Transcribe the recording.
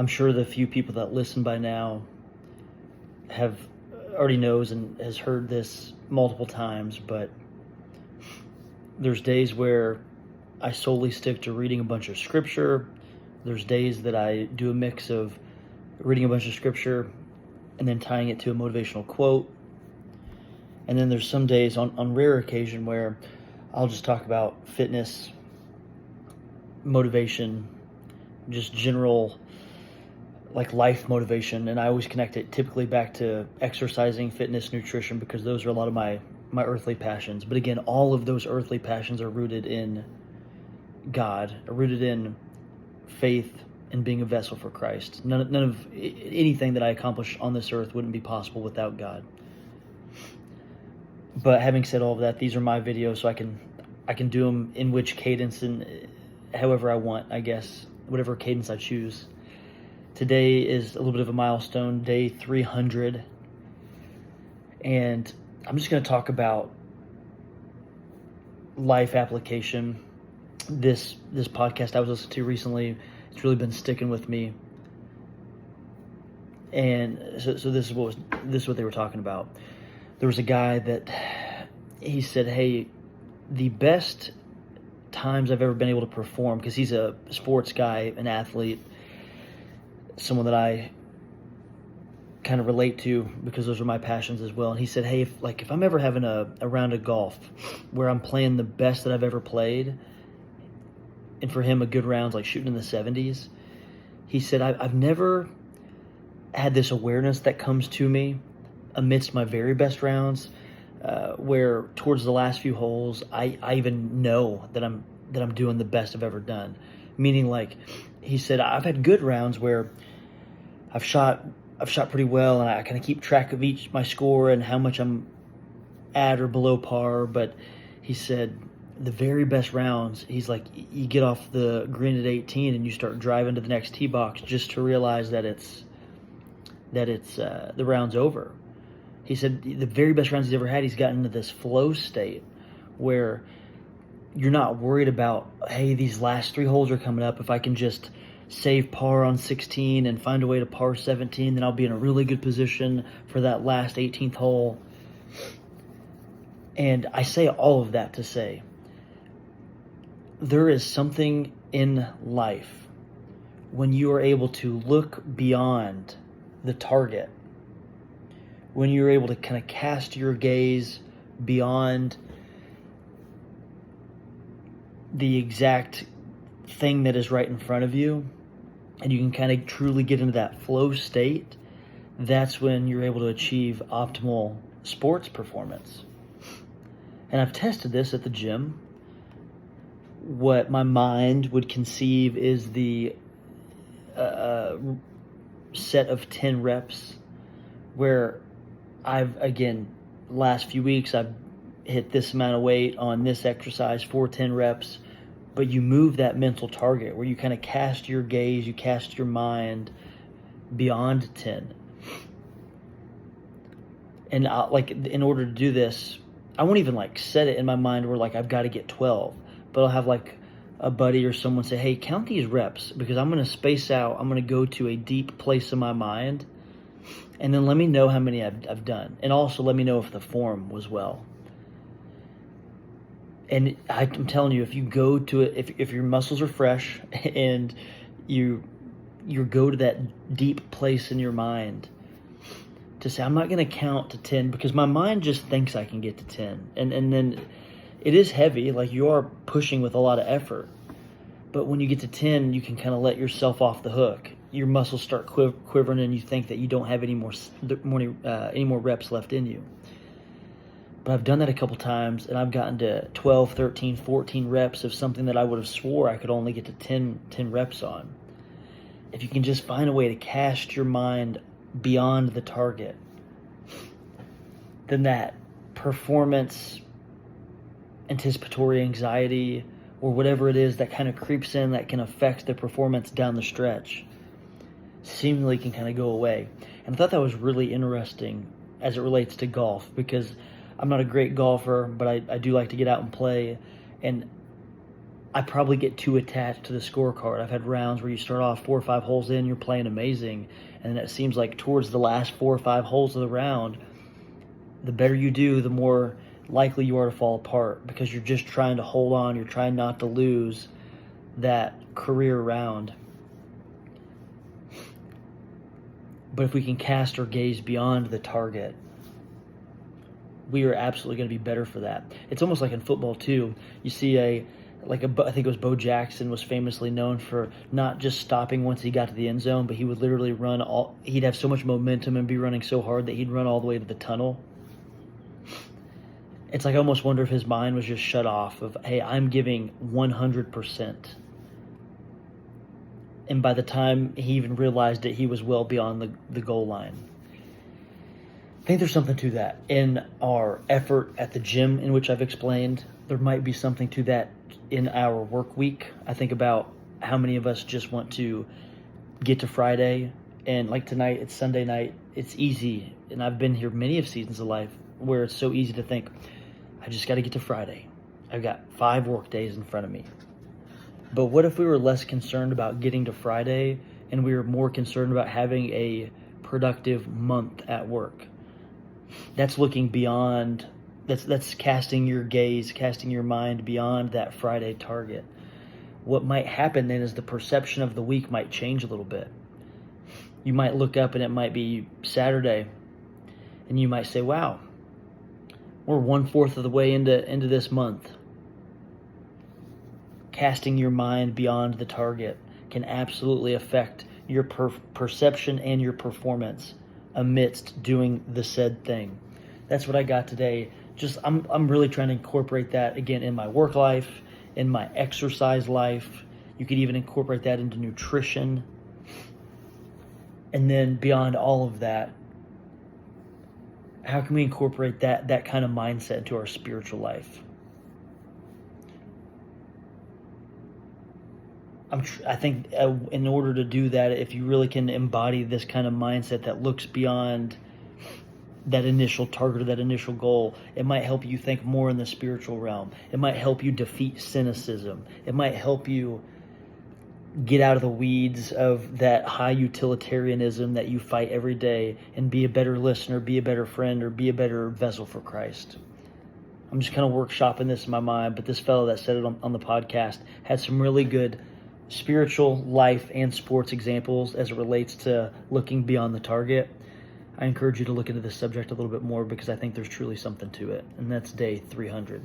I'm sure the few people that listen by now have already knows and has heard this multiple times, but there's days where I solely stick to reading a bunch of scripture. There's days that I do a mix of reading a bunch of scripture and then tying it to a motivational quote. And then there's some days on rare occasion where I'll just talk about fitness, motivation, just general like life motivation. And I always connect it typically back to exercising, fitness, nutrition, because those are a lot of my earthly passions. But again, all of those earthly passions are rooted in God, are rooted in faith and being a vessel for Christ. None of anything that I accomplish on this earth wouldn't be possible without God. But having said all of that, these are my videos, so I can do them in which cadence and however I want, I guess, whatever cadence I choose. Today is a little bit of a milestone, day 300, and I'm just going to talk about life application. This podcast I was listening to recently, it's really been sticking with me, and so this is what they were talking about. There was a guy that he said, hey, the best times I've ever been able to perform, because he's a sports guy, an athlete, someone that I kind of relate to because those are my passions as well. And he said, hey, if I'm ever having a round of golf where I'm playing the best that I've ever played, and for him a good round's like shooting in the 70s, he said, I've never had this awareness that comes to me amidst my very best rounds, where towards the last few holes, I even know that I'm doing the best I've ever done. Meaning, like he said, I've had good rounds where I've shot pretty well, and I kind of keep track of my score and how much I'm at or below par. But he said the very best rounds, he's like, you get off the green at 18 and you start driving to the next tee box just to realize that it's the round's over. He said the very best rounds he's ever had, he's gotten into this flow state where you're not worried about, hey, these last 3 holes are coming up. If I can just save par on 16 and find a way to par 17, then I'll be in a really good position for that last 18th hole. And I say all of that to say, there is something in life when you are able to look beyond the target, when you're able to kind of cast your gaze beyond the exact thing that is right in front of you, and you can kind of truly get into that flow state. That's when you're able to achieve optimal sports performance. And I've tested this at the gym. What my mind would conceive is the set of 10 reps where last few weeks I've hit this amount of weight on this exercise for 10 reps, but you move that mental target where you kind of cast your gaze, you cast your mind beyond 10. And in order to do this, I won't even set it in my mind where I've got to get 12, but I'll have a buddy or someone say, hey, count these reps because I'm going to space out. I'm going to go to a deep place in my mind, and then let me know how many I've done. And also let me know if the form was well. And I'm telling you, if you go to it, if your muscles are fresh and you go to that deep place in your mind to say, I'm not going to count to 10 because my mind just thinks I can get to 10. And then it is heavy, you are pushing with a lot of effort. But when you get to 10, you can kind of let yourself off the hook. Your muscles start quivering and you think that you don't have any more reps left in you. But I've done that a couple times, and I've gotten to 12, 13, 14 reps of something that I would have swore I could only get to 10 reps on. If you can just find a way to cast your mind beyond the target, then that performance anticipatory anxiety or whatever it is that kind of creeps in that can affect the performance down the stretch seemingly can kind of go away. And I thought that was really interesting as it relates to golf, because I'm not a great golfer, but I do like to get out and play. And I probably get too attached to the scorecard. I've had rounds where you start off 4 or 5 holes in, you're playing amazing, and then it seems like towards the last 4 or 5 holes of the round, the better you do, the more likely you are to fall apart because you're just trying to hold on. You're trying not to lose that career round. But if we can cast our gaze beyond the target, we are absolutely going to be better for that. It's almost like in football too. You see I think it was Bo Jackson was famously known for not just stopping once he got to the end zone, but he would literally he'd have so much momentum and be running so hard that he'd run all the way to the tunnel. It's like I almost wonder if his mind was just shut off of, hey, I'm giving 100%. And by the time he even realized it, he was well beyond the goal line. I think there's something to that. In our effort at the gym, in which I've explained, there might be something to that in our work week. I think about how many of us just want to get to Friday, and like tonight, it's Sunday night, it's easy. And I've been here many of seasons of life where it's so easy to think, I just got to get to Friday. I've got 5 work days in front of me. But what if we were less concerned about getting to Friday and we were more concerned about having a productive month at work? That's looking beyond, that's casting your gaze, casting your mind beyond that Friday target. What might happen then is the perception of the week might change a little bit. You might look up and it might be Saturday, and you might say, wow, we're 1/4 of the way into this month. Casting your mind beyond the target can absolutely affect your perception and your performance amidst doing the said thing. That's what I got today. I'm really trying to incorporate that again in my work life, in my exercise life. You could even incorporate that into nutrition. And then beyond all of that, how can we incorporate that kind of mindset into our spiritual life? I think in order to do that, if you really can embody this kind of mindset that looks beyond that initial target or that initial goal, it might help you think more in the spiritual realm. It might help you defeat cynicism. It might help you get out of the weeds of that high utilitarianism that you fight every day and be a better listener, be a better friend, or be a better vessel for Christ. I'm just kind of workshopping this in my mind, but this fellow that said it on the podcast had some really good spiritual life and sports examples as it relates to looking beyond the target. I encourage you to look into this subject a little bit more because I think there's truly something to it. And that's day 300.